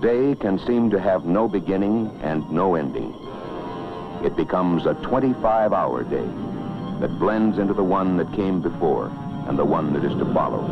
day can seem to have no beginning and no ending. It becomes a 25-hour day that blends into the one that came before and the one that is to follow.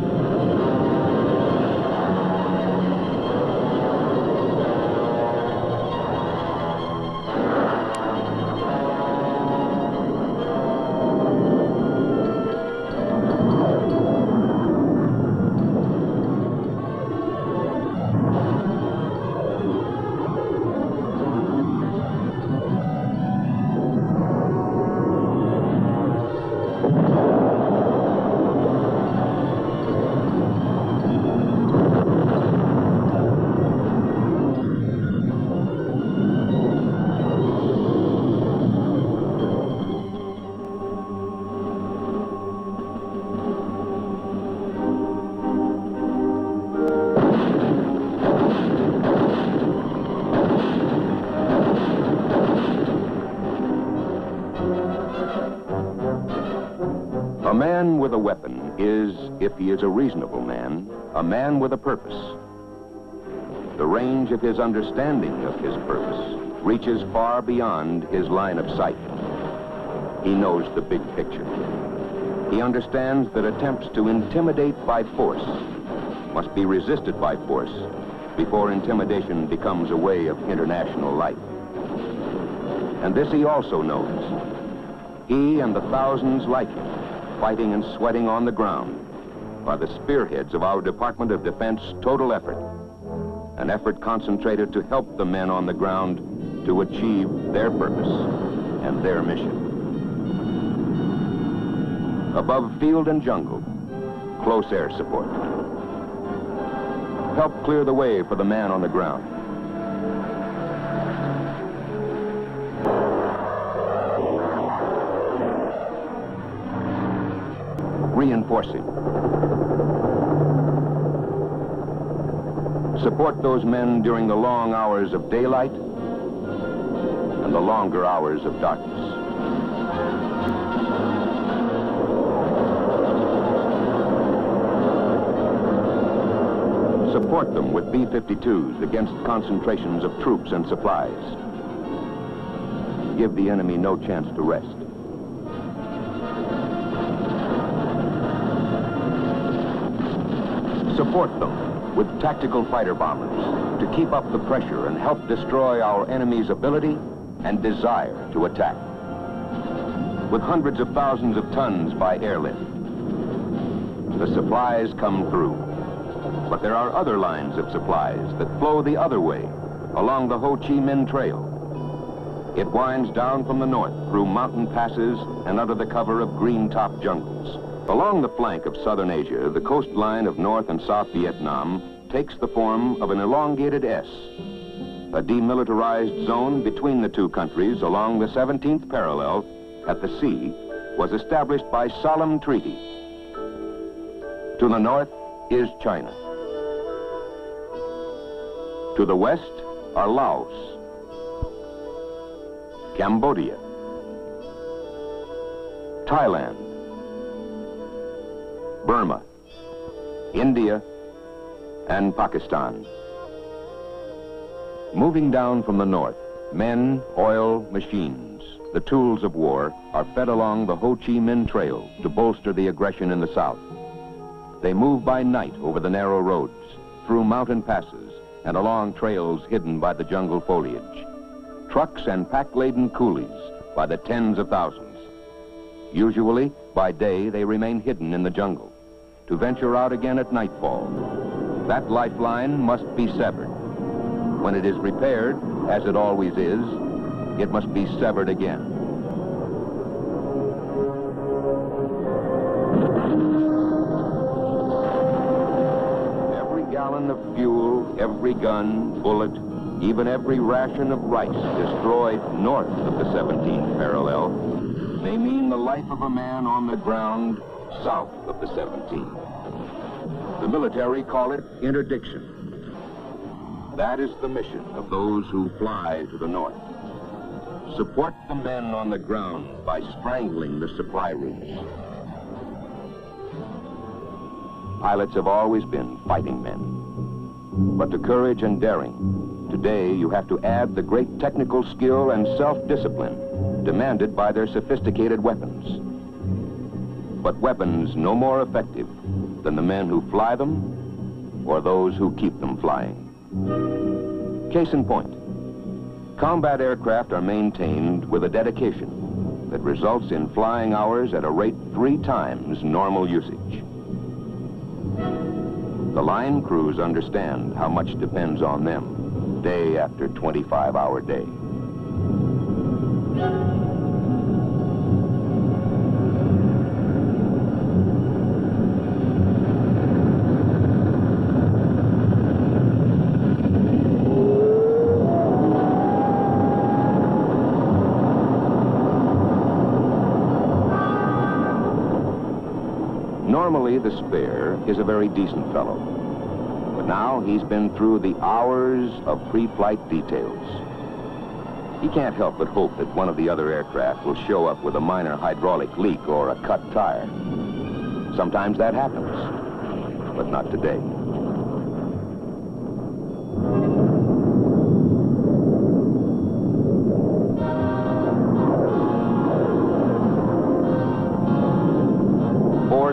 A man with a weapon is, if he is a reasonable man, a man with a purpose. The range of his understanding of his purpose reaches far beyond his line of sight. He knows the big picture. He understands that attempts to intimidate by force must be resisted by force before intimidation becomes a way of international life. And this he also knows. He and the thousands like him, fighting and sweating on the ground, are the spearheads of our Department of Defense total effort, an effort concentrated to help the men on the ground to achieve their purpose and their mission. Above field and jungle, close air support. Help clear the way for the man on the ground. Reinforcing. Support those men during the long hours of daylight and the longer hours of darkness. Support them with B-52s against concentrations of troops and supplies. Give the enemy no chance to rest. Support them with tactical fighter bombers to keep up the pressure and help destroy our enemy's ability and desire to attack. With hundreds of thousands of tons by airlift, the supplies come through. But there are other lines of supplies that flow the other way along the Ho Chi Minh Trail. It winds down from the north through mountain passes and under the cover of green-top jungles. Along the flank of southern Asia, the coastline of North and South Vietnam takes the form of an elongated S. A demilitarized zone between the two countries along the 17th parallel at the sea was established by solemn treaty. To the north is China. To the west are Laos, Cambodia, Thailand, Burma, India, and Pakistan. Moving down from the north, men, oil, machines, the tools of war are fed along the Ho Chi Minh Trail to bolster the aggression in the south. They move by night over the narrow roads, through mountain passes, and along trails hidden by the jungle foliage. Trucks and pack-laden coolies by the tens of thousands. Usually, by day, they remain hidden in the jungle, to venture out again at nightfall. That lifeline must be severed. When it is repaired, as it always is, it must be severed again. Every gallon of fuel, every gun, bullet, even every ration of rice destroyed north of the 17th parallel may mean the life of a man on the ground south of the 17th. The military call it interdiction. That is the mission of those who fly to the north. Support the men on the ground by strangling the supply routes. Pilots have always been fighting men. But to courage and daring, today you have to add the great technical skill and self-discipline demanded by their sophisticated weapons. But weapons no more effective than the men who fly them or those who keep them flying. Case in point, combat aircraft are maintained with a dedication that results in flying hours at a rate 3 times normal usage. The line crews understand how much depends on them day after 25-hour day. Normally, the spare is a very decent fellow. But now he's been through the hours of pre-flight details. He can't help but hope that one of the other aircraft will show up with a minor hydraulic leak or a cut tire. Sometimes that happens, but not today.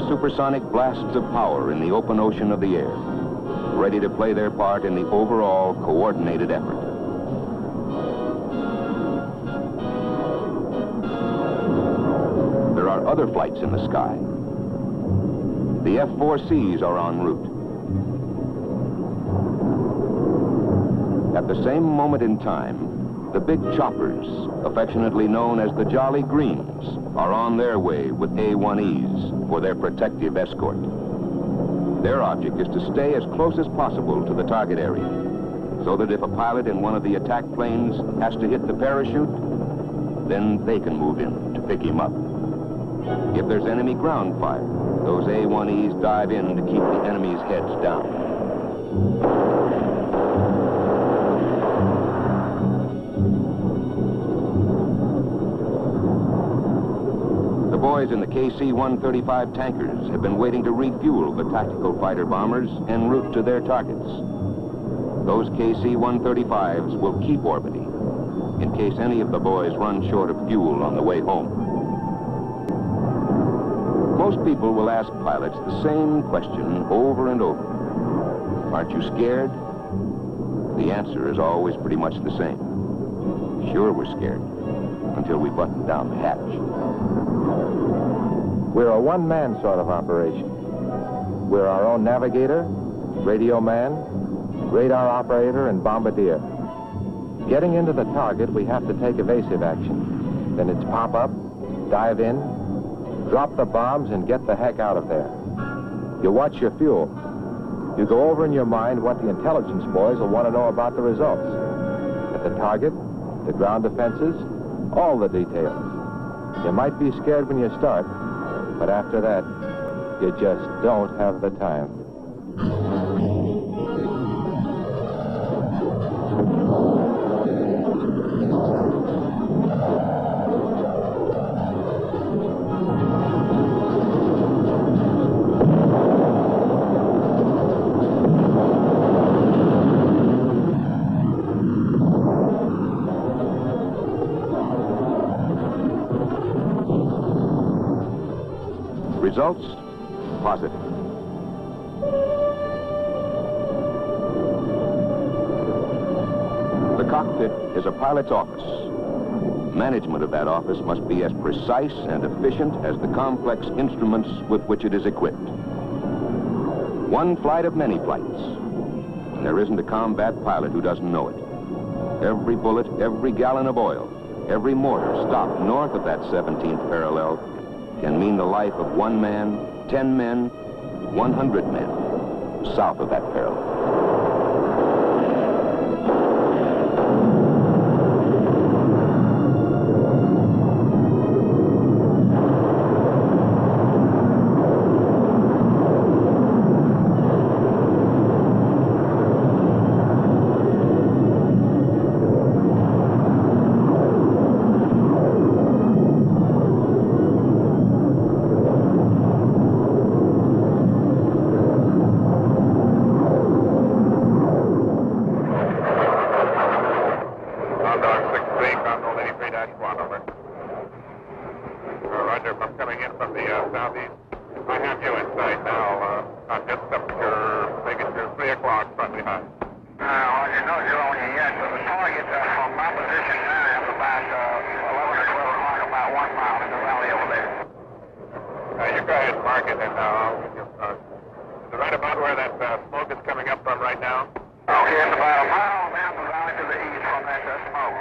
Supersonic blasts of power in the open ocean of the air, ready to play their part in the overall coordinated effort. There are other flights in the sky. The F-4Cs are en route. At the same moment in time, the big choppers, affectionately known as the Jolly Greens, are on their way with A-1Es for their protective escort. Their object is to stay as close as possible to the target area, so that if a pilot in one of the attack planes has to hit the parachute, then they can move in to pick him up. If there's enemy ground fire, those A-1Es dive in to keep the enemy's heads down. The boys in the KC-135 tankers have been waiting to refuel the tactical fighter bombers en route to their targets. Those KC-135s will keep orbiting in case any of the boys run short of fuel on the way home. Most people will ask pilots the same question over and over. Aren't you scared? The answer is always pretty much the same. Sure, we're scared until we button down the hatch. We're a one-man sort of operation. We're our own navigator, radio man, radar operator, and bombardier. Getting into the target, we have to take evasive action. Then it's pop up, dive in, drop the bombs, and get the heck out of there. You watch your fuel. You go over in your mind what the intelligence boys will want to know about the results. At the target, the ground defenses, all the details. You might be scared when you start, but after that, you just don't have the time. Results? Positive. The cockpit is a pilot's office. Management of that office must be as precise and efficient as the complex instruments with which it is equipped. One flight of many flights. And there isn't a combat pilot who doesn't know it. Every bullet, every gallon of oil, every mortar stopped north of that 17th parallel can mean the life of 1 man, 10 men, 100 men south of that parallel. southeast. I have you in sight now. I'm just up to making your 3 o'clock friendly high. Well, you know you're on your yet, but the target from my position now is about 11 or 12 o'clock, about 1 mile in the valley over there. You go ahead and mark it, and I'll give you is it right about where that smoke is coming up from right now? Okay, it's about a mile down the valley to the east from that smoke.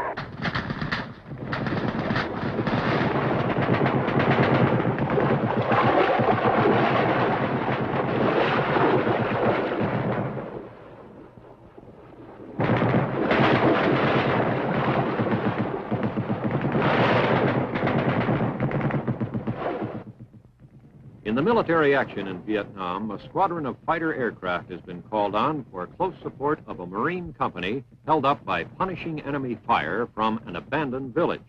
In the military action in Vietnam, a squadron of fighter aircraft has been called on for close support of a Marine company held up by punishing enemy fire from an abandoned village.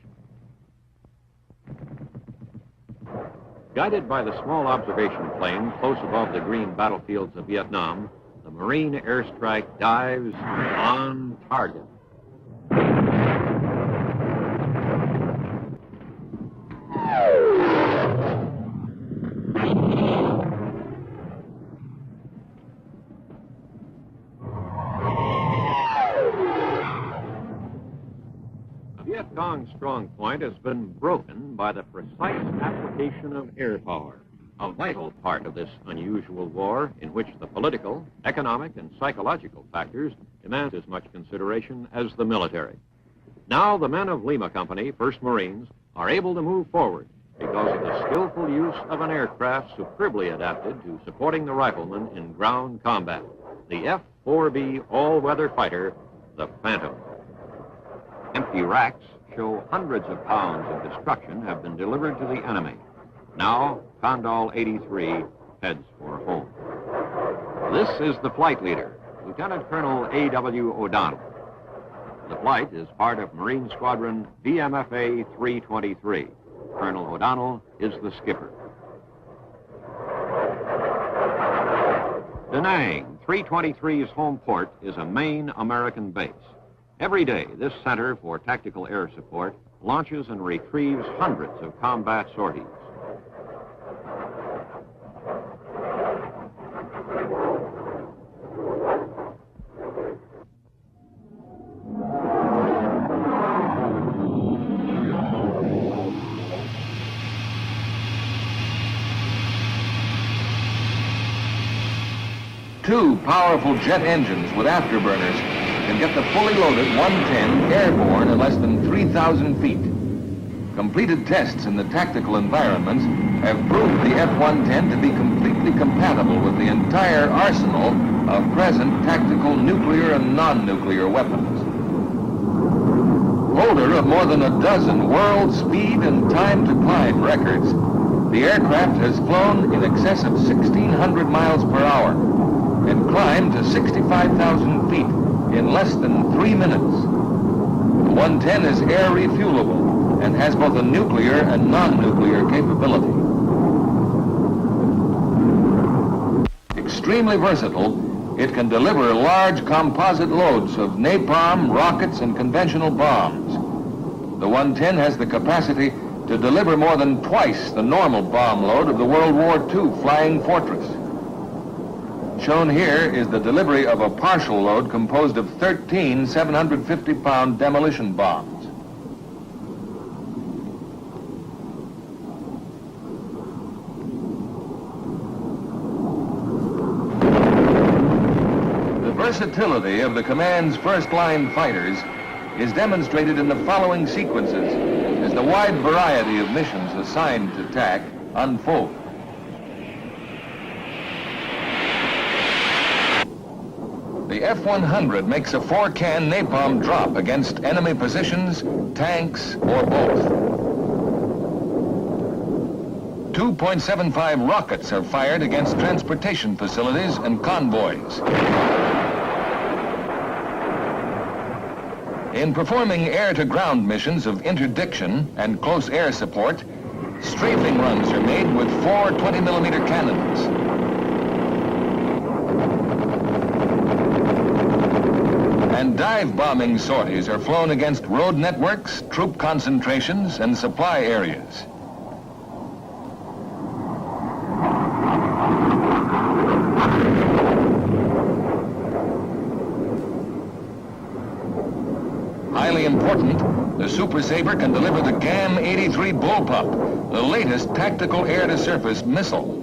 Guided by the small observation plane close above the green battlefields of Vietnam, the Marine airstrike dives on target. Viet Cong's strong point has been broken by the precise application of air power, a vital part of this unusual war in which the political, economic, and psychological factors demand as much consideration as the military. Now the men of Lima Company, 1st Marines, are able to move forward because of the skillful use of an aircraft superbly adapted to supporting the riflemen in ground combat, the F-4B all-weather fighter, the Phantom. Empty racks show hundreds of pounds of destruction have been delivered to the enemy. Now, Condal 83 heads for home. This is the flight leader, Lieutenant Colonel A.W. O'Donnell. The flight is part of Marine Squadron VMFA 323. Colonel O'Donnell is the skipper. Da Nang, 323's home port, is a main American base. Every day, this Center for Tactical Air Support launches and retrieves hundreds of combat sorties. Two powerful jet engines with afterburners can get the fully loaded 110 airborne in less than 3,000 feet. Completed tests in the tactical environments have proved the F-110 to be completely compatible with the entire arsenal of present tactical nuclear and non-nuclear weapons. Holder of more than a dozen world speed and time to climb records, the aircraft has flown in excess of 1,600 miles per hour and climbed to 65,000 feet in less than 3 minutes. The 110 is air refuelable and has both a nuclear and non-nuclear capability. Extremely versatile, it can deliver large composite loads of napalm, rockets, and conventional bombs. The 110 has the capacity to deliver more than twice the normal bomb load of the World War II Flying Fortress. Shown here is the delivery of a partial load composed of 13 750-pound demolition bombs. The versatility of the command's first-line fighters is demonstrated in the following sequences as the wide variety of missions assigned to TAC unfold. The F-100 makes a 4-can napalm drop against enemy positions, tanks, or both. 2.75 rockets are fired against transportation facilities and convoys. In performing air-to-ground missions of interdiction and close air support, strafing runs are made with 4 20-millimeter cannons. And dive bombing sorties are flown against road networks, troop concentrations, and supply areas. Highly important, the Super Sabre can deliver the GAM-83 Bullpup, the latest tactical air-to-surface missile.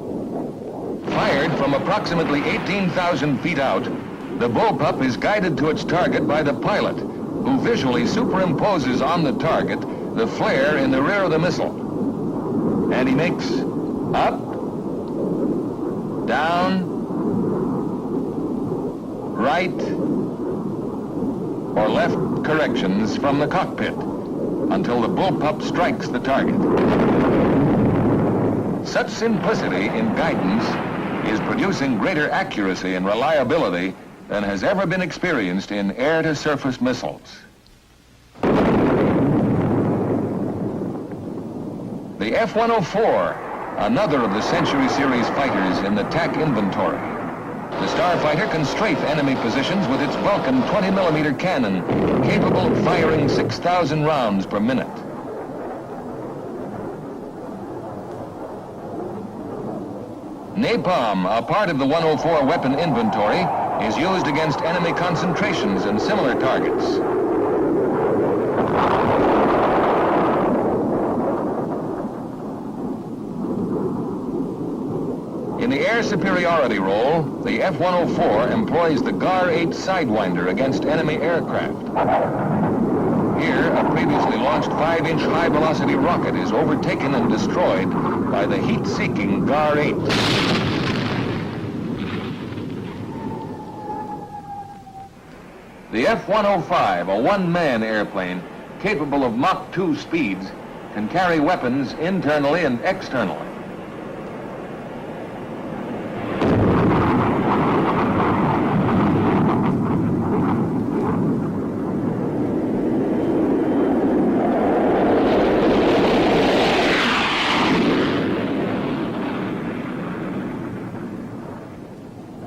Fired from approximately 18,000 feet out, the Bullpup is guided to its target by the pilot, who visually superimposes on the target the flare in the rear of the missile. And he makes up, down, right, or left corrections from the cockpit until the Bullpup strikes the target. Such simplicity in guidance is producing greater accuracy and reliability than has ever been experienced in air-to-surface missiles. The F-104, another of the Century Series fighters in the TAC inventory. The Starfighter can strafe enemy positions with its Vulcan 20-millimeter cannon, capable of firing 6,000 rounds per minute. Napalm, a part of the 104 weapon inventory, is used against enemy concentrations and similar targets. In the air superiority role, the F-104 employs the GAR-8 Sidewinder against enemy aircraft. Here, a previously launched 5-inch high-velocity rocket is overtaken and destroyed by the heat-seeking GAR-8. The F-105, a one-man airplane capable of Mach 2 speeds, can carry weapons internally and externally.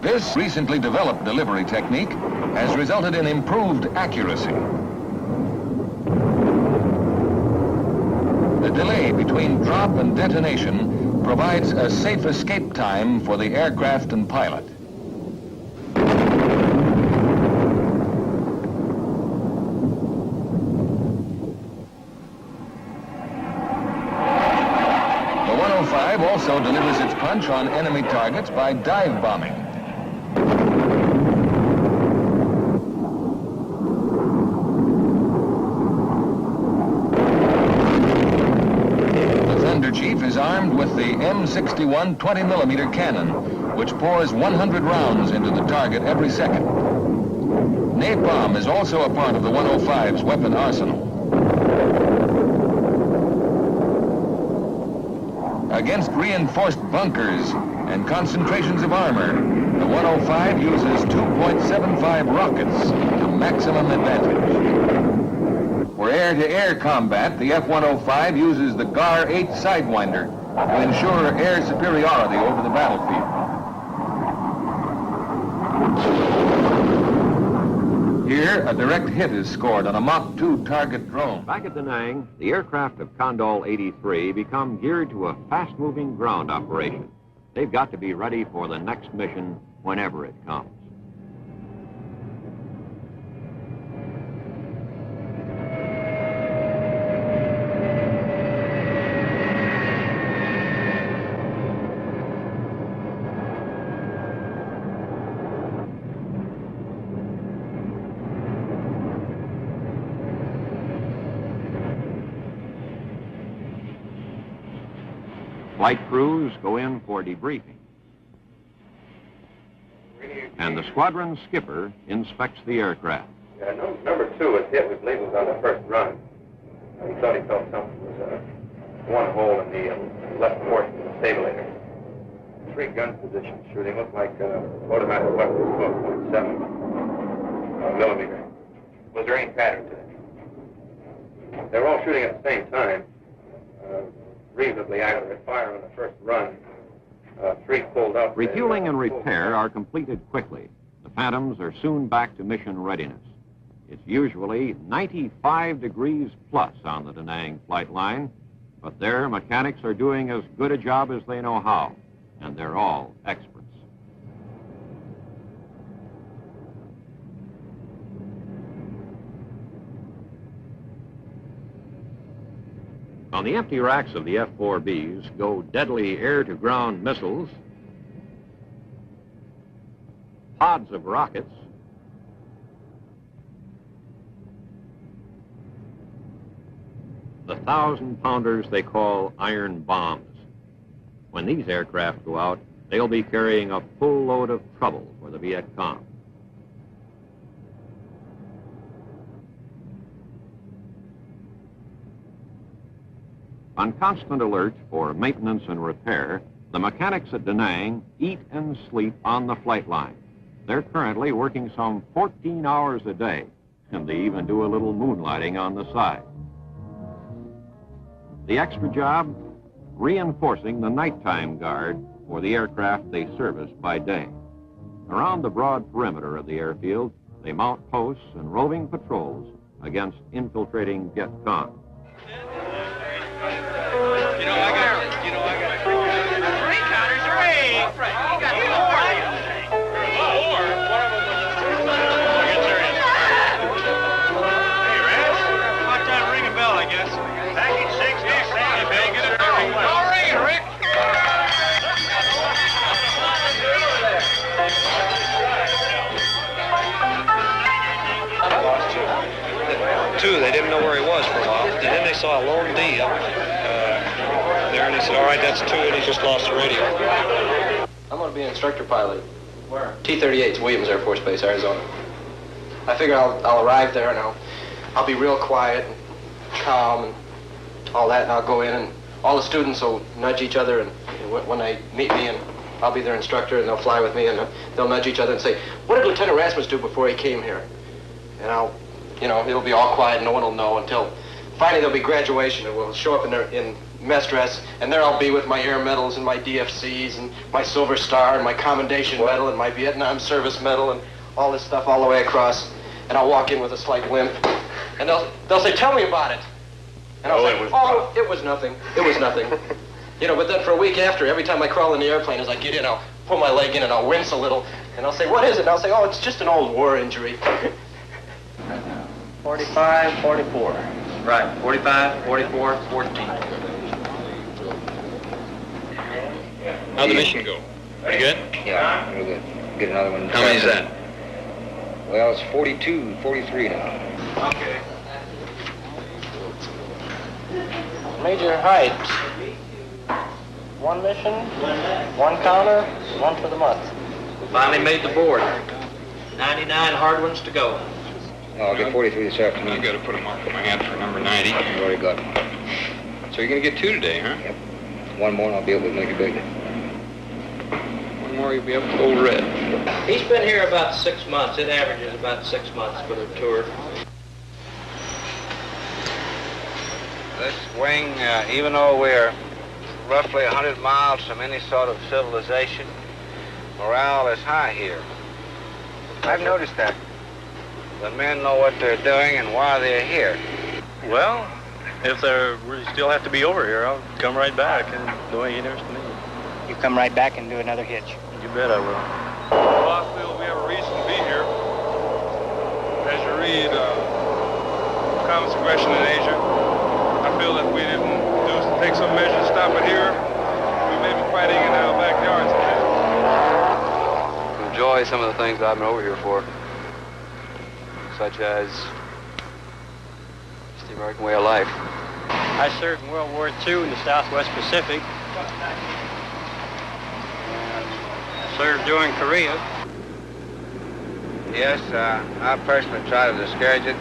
This recently developed delivery technique has resulted in improved accuracy. The delay between drop and detonation provides a safe escape time for the aircraft and pilot. The 105 also delivers its punch on enemy targets by dive bombing. Chief is armed with the M61 20-millimeter cannon, which pours 100 rounds into the target every second. Napalm is also a part of the 105's weapon arsenal. Against reinforced bunkers and concentrations of armor, the 105 uses 2.75 rockets to maximum advantage. For air-to-air combat, the F-105 uses the GAR-8 Sidewinder to ensure air superiority over the battlefield. Here, a direct hit is scored on a Mach 2 target drone. Back at Da Nang, the aircraft of Condal 83 become geared to a fast-moving ground operation. They've got to be ready for the next mission whenever it comes. Flight crews go in for debriefing. And the squadron skipper inspects the aircraft. Yeah, number 2 was hit, we believe it was on the first run. He thought he felt something was one hole in the left portion of the stabilator. 3 gun positions shooting, looked like automatic weapons, 12.7 millimeter. Was there any pattern to it? They were all shooting at the same time. Reasonably accurate fire on the first run. 3 pulled up. Refueling and repair are completed quickly. The Phantoms are soon back to mission readiness. It's usually 95 degrees plus on the Da Nang flight line, but their mechanics are doing as good a job as they know how, and they're all experts. On the empty racks of the F-4Bs go deadly air-to-ground missiles, pods of rockets, the 1,000-pounders they call iron bombs. When these aircraft go out, they'll be carrying a full load of trouble for the Viet Cong. On constant alert for maintenance and repair, the mechanics at Da Nang eat and sleep on the flight line. They're currently working some 14 hours a day, and they even do a little moonlighting on the side. The extra job, reinforcing the nighttime guard for the aircraft they service by day. Around the broad perimeter of the airfield, they mount posts and roving patrols against infiltrating Viet Cong. Three counters, three! You got four of these. Four? One of them was get serious. Hey, Rance. About time to ring a bell, I guess. Package 6, hey, Bill, get it going. I'll ring it, Rick. Two, they didn't know where he was for a while. And then they saw a lone D up there, and he said, all right, that's two, and he just lost the radio. I'm going to be an instructor pilot. Where? T-38's Williams Air Force Base, Arizona. I figure I'll arrive there, and I'll be real quiet and calm and all that, and I'll go in, and all the students will nudge each other, and when they meet me, and I'll be their instructor, and they'll fly with me, and they'll nudge each other and say, what did Lieutenant Rasmus do before he came here? And it'll be all quiet, and no one will know until finally there'll be graduation, and we'll show up in mess dress, and there I'll be with my air medals and my DFCs and my Silver Star and my Commendation Medal and my Vietnam Service Medal and all this stuff all the way across. And I'll walk in with a slight limp, and they'll say, tell me about it. And I'll say, it was nothing. It was nothing. But then for a week after, every time I crawl in the airplane, as I get in, I'll pull my leg in and I'll wince a little, and I'll say, what is it? And I'll say, oh, it's just an old war injury. 45, 44. Right, 45, 44, 14. How'd the mission go? Pretty good? Yeah, real good. Get another one. How many is that? Well, it's 42, 43 now. Okay. Major Height. One mission, one counter, one for the month. Finally made the board. 99 hard ones to go. No, I'll get 43 this afternoon. I've got to put a mark on my hand for number 90. I've already got one. So you're going to get two today, huh? Yep. One more and I'll be able to make it big. One more, you'll be able to go red. He's been here about 6 months. It averages about 6 months for the tour. This wing, even though we're roughly 100 miles from any sort of civilization, morale is high here. I've noticed that. The men know what they're doing and why they're here. Well, if we still have to be over here, I'll come right back and do any interest in me. You come right back and do another hitch. You bet I will. Well, I feel we have a reason to be here. As you read Common Aggression in Asia, I feel that we didn't take some measures to stop it here. We may be fighting in our backyards. Enjoy some of the things I've been over here for, such as the American way of life. I served in World War II in the Southwest Pacific. Served during Korea. Yes, I personally try to discourage it.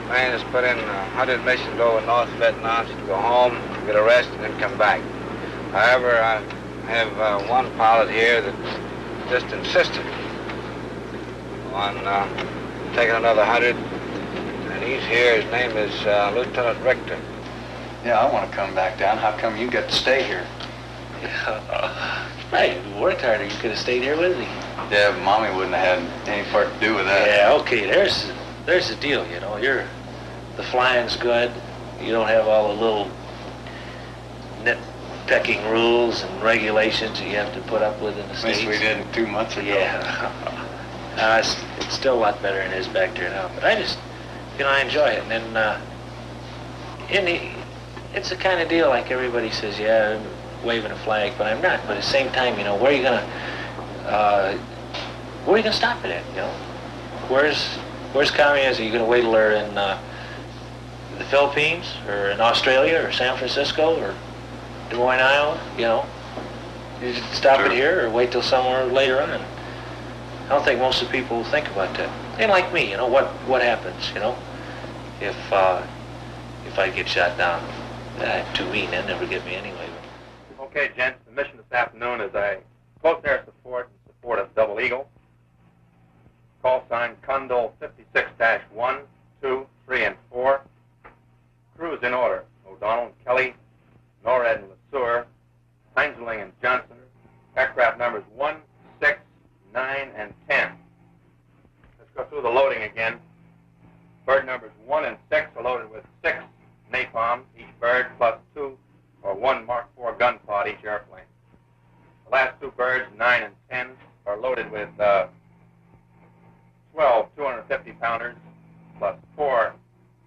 Man has put in 100 missions over North Vietnam to go home, get arrested, and then come back. However, I have one pilot here that just insisted on taking another 100, and he's here. His name is Lieutenant Richter. Yeah, I want to come back down. How come you get to stay here? Hey, we worked harder. You could have stayed here with me. Yeah, but Mommy wouldn't have had any part to do with that. Yeah, okay, there's the deal, you know. The flying's good. You don't have all the little nitpicking rules and regulations that you have to put up with in the States. At least we didn't 2 months ago. Yeah. It's still a lot better than it is back there now. But I just, I enjoy it. And then it's the kind of deal like everybody says, yeah, I'm waving a flag, but I'm not. But at the same time, you know, where are you gonna stop it at? You know, where's communism? Are you gonna wait till they're in the Philippines or in Australia or San Francisco or Des Moines, Iowa? You know, you just stop it here or wait till somewhere later on. I don't think most of the people think about that. They like me, you know, what happens, you know, if I get shot down. I'm too mean, they'll never get me anyway. Okay, gents, the mission this afternoon is a close air support in support of Double Eagle. Call sign Condol 56-1, 2, 3, and 4. Crews in order: O'Donnell, Kelly, Norred and LeSueur, Heinzling and Johnson. Aircraft numbers 1, 6, 9, and 10. Let's go through the loading again. Bird numbers 1 and 6 are loaded with 6 napalm, each bird, plus 2 or 1 Mark IV gun pod each airplane. The last 2 birds, 9 and 10, are loaded with 12 250-pounders, plus 4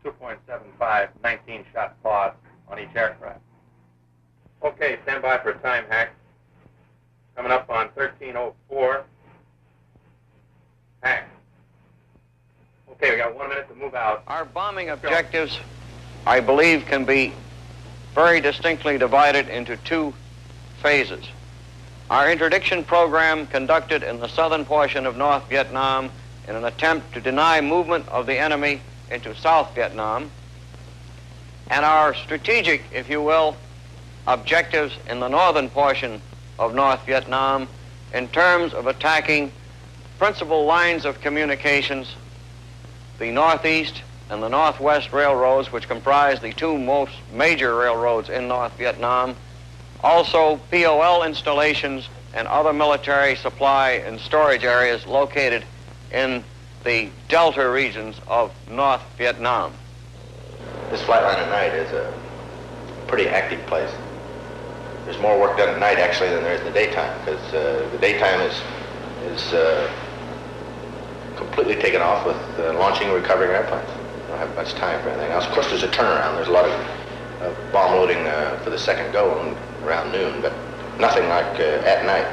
2.75 19-shot pods on each aircraft. Okay, stand by for a time hack. Coming up on 1304. Hack. Okay, we got 1 minute to move out. Our bombing objectives, I believe, can be very distinctly divided into 2 phases. Our interdiction program conducted in the southern portion of North Vietnam in an attempt to deny movement of the enemy into South Vietnam, and our strategic, if you will, objectives in the northern portion of North Vietnam in terms of attacking principal lines of communications, the northeast and the northwest railroads, which comprise the 2 most major railroads in North Vietnam, also POL installations and other military supply and storage areas located in the delta regions of North Vietnam. This flight line at night is a pretty active place. There's more work done at night actually than there is in the daytime, because the daytime is completely taken off with launching and recovering airplanes. We don't have much time for anything else. Of course, there's a turnaround. There's a lot of bomb loading for the second go around noon, but nothing like at night.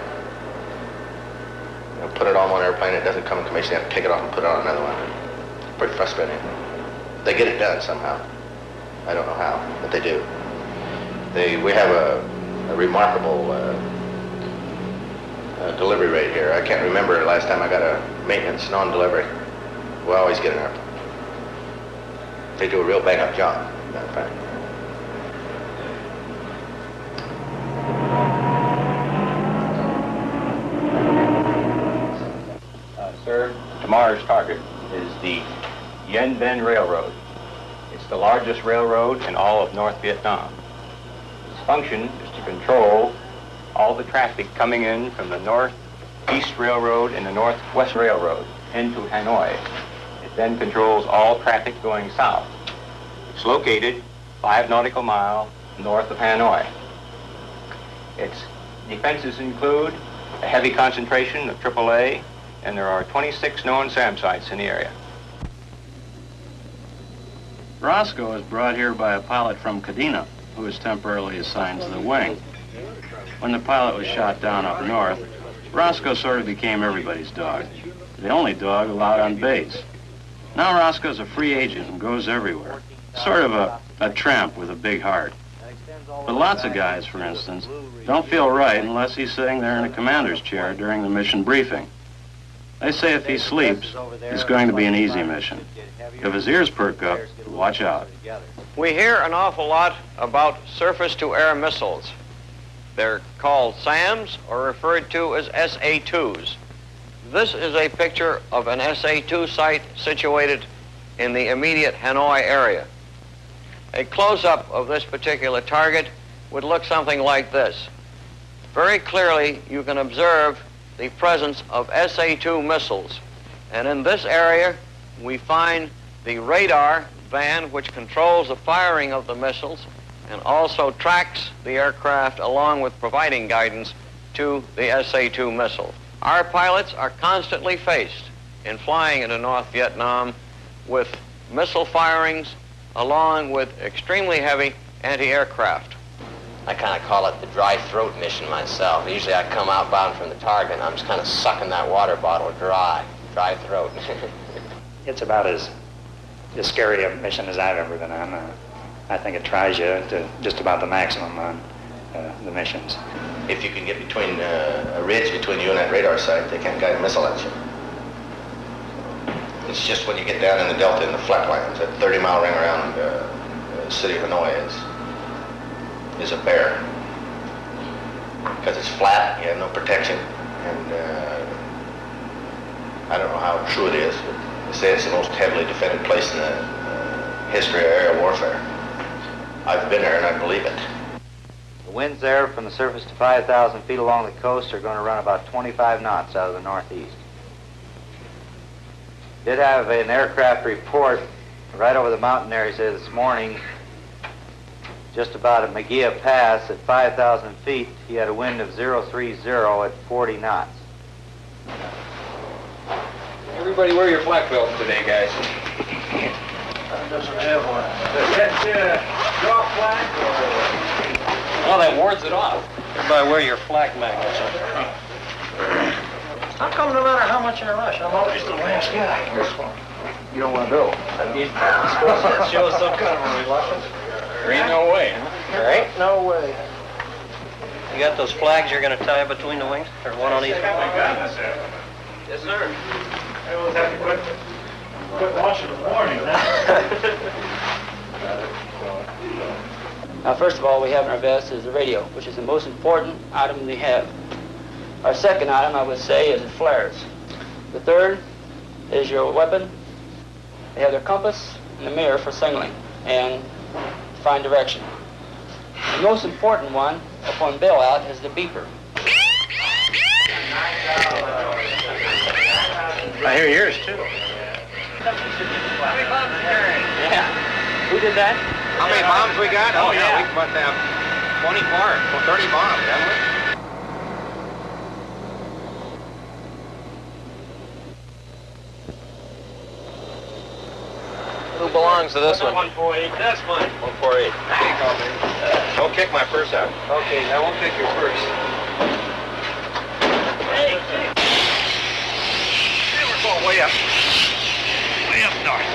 You know, put it on one airplane, it doesn't come in commission, you have to take it off and put it on another one. It's pretty frustrating. They get it done somehow. I don't know how, but they do. We have a remarkable delivery rate here. I can't remember the last time I got a maintenance non-delivery. We always get an airplane. They do a real bang-up job, matter of fact. Sir, tomorrow's target is the Yen Ben Railroad. It's the largest railroad in all of North Vietnam. Its function is to control all the traffic coming in from the Northeast Railroad and the Northwest Railroad into Hanoi. It then controls all traffic going south. It's located 5 nautical miles north of Hanoi. Its defenses include a heavy concentration of AAA, and there are 26 known SAM sites in the area. Roscoe was brought here by a pilot from Kadena, who was temporarily assigned to the wing. When the pilot was shot down up north, Roscoe sort of became everybody's dog, the only dog allowed on base. Now Roscoe's a free agent and goes everywhere, sort of a tramp with a big heart. But lots of guys, for instance, don't feel right unless he's sitting there in a commander's chair during the mission briefing. They say if he sleeps, it's going to be an easy mission. If his ears perk up, watch out. We hear an awful lot about surface-to-air missiles. They're called SAMs or referred to as SA-2s. This is a picture of an SA-2 site situated in the immediate Hanoi area. A close-up of this particular target would look something like this. Very clearly, you can observe the presence of SA-2 missiles. And in this area, we find the radar van which controls the firing of the missiles and also tracks the aircraft along with providing guidance to the SA-2 missile. Our pilots are constantly faced in flying into North Vietnam with missile firings along with extremely heavy anti-aircraft. I kind of call it the dry throat mission myself. Usually I come outbound from the target and I'm just kind of sucking that water bottle dry throat. It's about as scary a mission as I've ever been on. I think it tries you to just about the maximum on the missions. If you can get between a ridge between you and that radar site, they can't guide a missile at you. It's just when you get down in the delta in the flatlands, that 30-mile ring around the city of Hanoi is a bear. Because it's flat, you have no protection, and I don't know how true it is, but they say it's the most heavily defended place in the history of aerial warfare. I've been there and I believe it. The winds there from the surface to 5,000 feet along the coast are going to run about 25 knots out of the northeast. Did have an aircraft report right over the mountain there, he said this morning, just about at Magia Pass at 5,000 feet, he had a wind of 030 at 40 knots. Everybody wear your flak belt today, guys. Doesn't have one. Does that draw flag or? Well, that wards it off. Everybody wear your flak magnets. How come no matter how much I rush, I'm always the last guy? You don't want to go. That shows some kind of a reluctance. There ain't no way, huh? There ain't no way. You got those flags you're going to tie between the wings? Or one on each? Yes, sir. I always have to quit watching the morning, Now, first of all, we have in our vest is the radio, which is the most important item we have. Our second item, I would say, is the flares. The third is your weapon. They have their compass and the mirror for signaling and find direction. The most important one, upon bailout, is the beeper. I hear yours, too. How many bombs are carrying? Yeah. Who did that? How many bombs we got? Oh, yeah. We must have 24 or 30 bombs, haven't we? Who belongs to this one? 148, that's mine. 148. Don't kick my purse out. Okay, I won't take your purse. Hey, We're going way up. Way up north.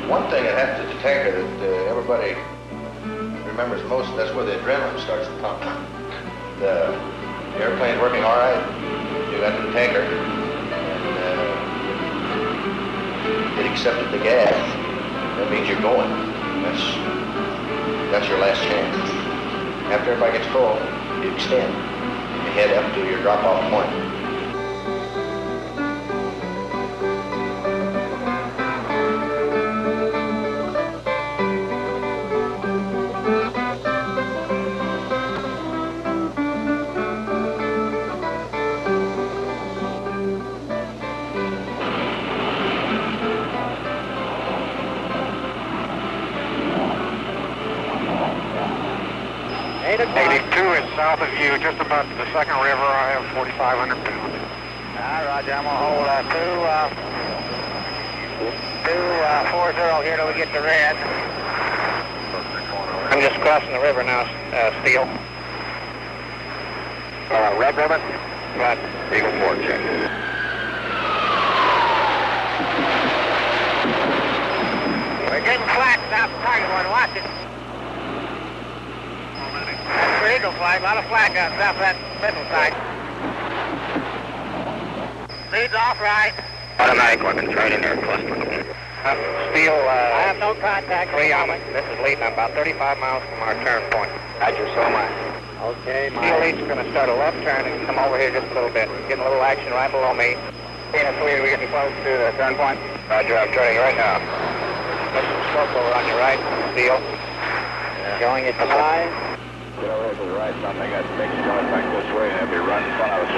One thing that happens at the tanker that everybody remembers most, that's where the adrenaline starts to pump. The The airplane's working all right. You got the tanker. And it accepted the gas. That means you're going. That's your last chance. After everybody gets full, you extend. You head up to your drop-off point. South of you, just about to the second river. I have 4,500 pounds. All right, Roger. I'm going to hold 240 here till we get to red. I'm just crossing the river now, Steele. Red river? Right. Eagle 4, check. We're getting flat south of target one. Watch it. Eagle flag, a lot of flag guns off that middle side. Leads off right. Automatic weapons right in there, cluster. Steele, I have no contact. 3 on me. This is leading. I'm about 35 miles from our turn point. Roger, so am I. Okay, Steele lead's going to start a left turn and come over here just a little bit. Getting a little action right below me. We're getting close to the turn point. Roger, I'm turning right now. There's some smoke over on your right, Steele. Going at 5. Get over here to the right, something got things going back this way, and they'll be right in front of us.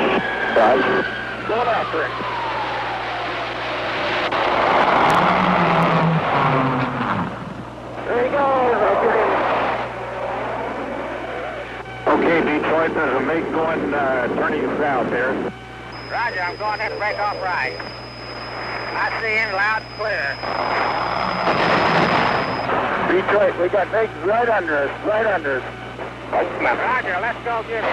Right. Go after it. There he goes. Okay, Detroit, there's a MiG going, turning south here. Roger, I'm going ahead and break off right. I see him loud and clear. Detroit, we got MiGs right under us, right under us. Roger, let's go get him.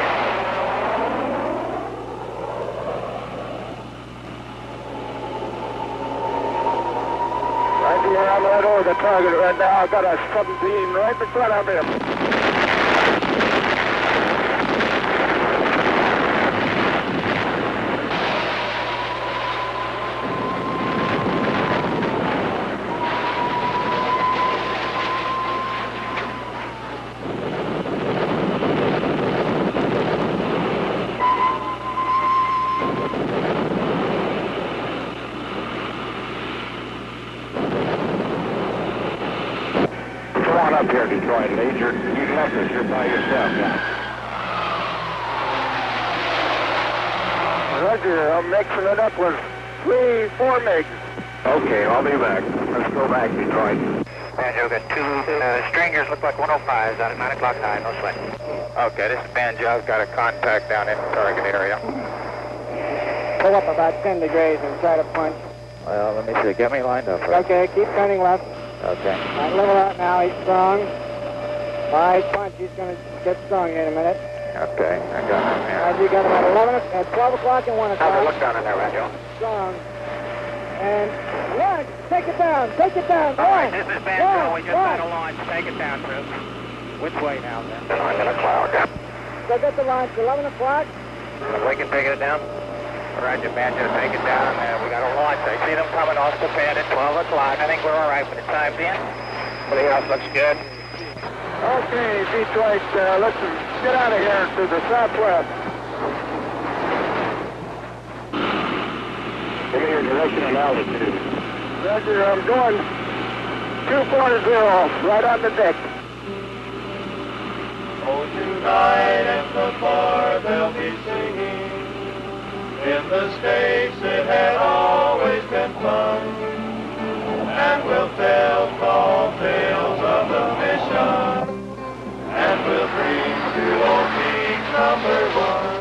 Right here, I'm right over the target right now. I've got a 17 right in front of him. Up here, Detroit. You left us. You're by yourself now. Roger, I'm mixing it up with 3, 4 MiGs. Okay, I'll be back. Let's go back, Detroit. Banjo got 2 stringers, look like 105s out at 9 o'clock high, no sweat. Okay, this is Banjo. I've got a contact down in the target area. Pull up about 10 degrees and try to punch. Well, let me see. Get me lined up first. Okay, keep turning left. Okay. Right, level out now, he's strong. All right, punch, he's going to get strong here in a minute. Okay, I got him here. You got him at 12 o'clock and 1 o'clock. How's it look down in there, Banjo? Strong. And launch, take it down, take it down. All right, this is Banjo, we just had a launch. Take it down, Chris. Which way now, then? I'm in a cloud. So get the launch, 11 o'clock. We can take it down. Roger, Banjo, take it down. We got a launch. I see them coming off the pad at 12 o'clock. I think we're all right for the time being. Everything else looks good. Okay, Detroit, let's get out of here to the southwest. Give me your direction and altitude. Roger, I'm going 240, right on the deck. Oh, tonight in the bar they'll be singing. In the States it had always been fun. And we'll tell tall tales of the mission. And we'll bring to old King #1.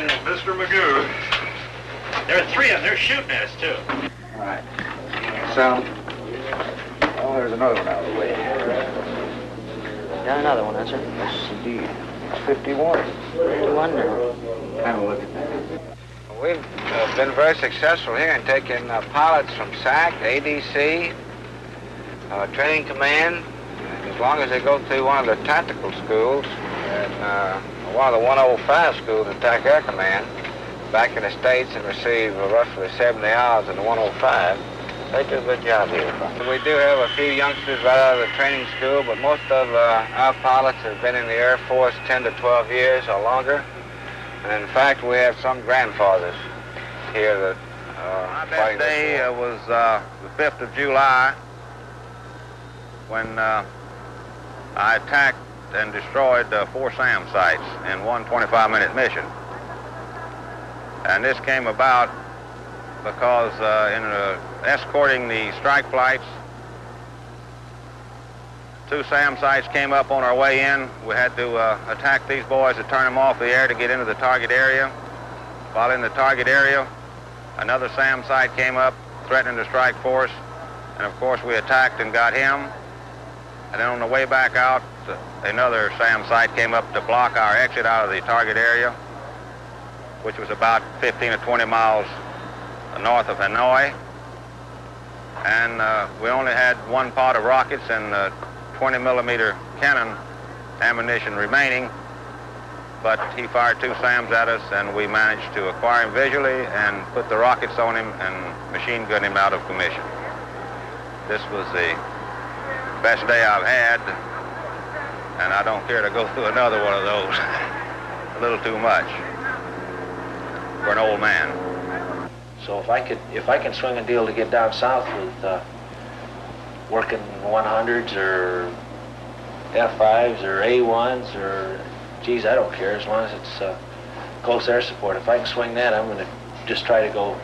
Mr. Magoo. There are three of them. They're shooting at us, too. All right. Sound. Oh, there's another one out of the way. Got another one, that's sir. Yes, indeed. It's 51. 51 now. Have a look at that. We've been very successful here in taking pilots from SAC, ADC, Training Command, as long as they go through one of the tactical schools and one of the 105 schools in TAC Air Command back in the States and receive roughly 70 hours in the 105. They do a good job here. We do have a few youngsters right out of the training school, but most of our pilots have been in the Air Force 10 to 12 years or longer. And in fact, we have some grandfathers here that My best day was the 5th of July when I attacked and destroyed 4 SAM sites in one 25-minute mission. And this came about because in escorting the strike flights, 2 SAM sites came up on our way in. We had to attack these boys to turn them off the air to get into the target area. While in the target area, another SAM site came up, threatening to strike force. And of course, we attacked and got him. And then on the way back out, another SAM site came up to block our exit out of the target area, which was about 15 or 20 miles north of Hanoi. And we only had 1 pot of rockets and 20-millimeter cannon ammunition remaining, but he fired 2 SAMs at us, and we managed to acquire him visually and put the rockets on him and machine gun him out of commission. This was the best day I've had, and I don't care to go through another one of those. A little too much for an old man. So if I can swing a deal to get down south with working 100s or F5s or A1s or, geez, I don't care as long as it's close air support. If I can swing that, I'm going to just try to go,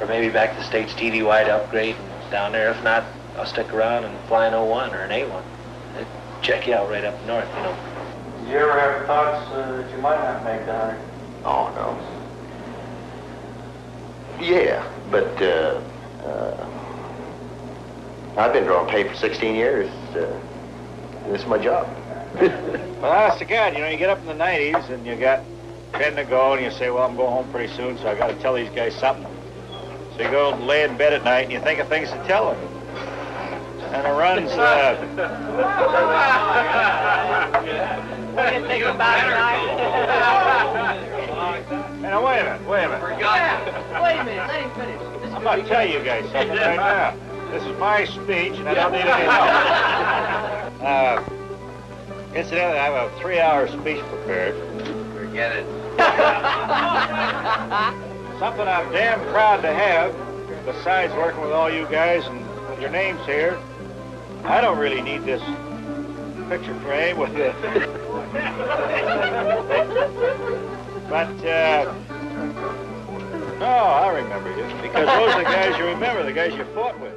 or maybe back to the States TDY to upgrade and down there. If not, I'll stick around and fly an 01 or an A1. They'd check you out right up north, you know. Did you ever have thoughts that you might not make the 100? Oh, no. Yeah, but I've been drawing pay for 16 years. This is my job. Well, honest to God, you know, you get up in the 90s and you got 10 to go and you say, well, I'm going home pretty soon, so I got to tell these guys something. So you go and lay in bed at night and you think of things to tell them. And it runs, What do you think about tonight? Now, wait a minute. Wait a minute, let him finish. I'm about to tell you guys something right now. This is my speech, and I don't need any help. Incidentally, I have a 3-hour speech prepared. Forget it. Something I'm damn proud to have, besides working with all you guys and with your names here. I don't really need this picture frame with it. But, no, I remember you, because those are the guys you remember, the guys you fought with.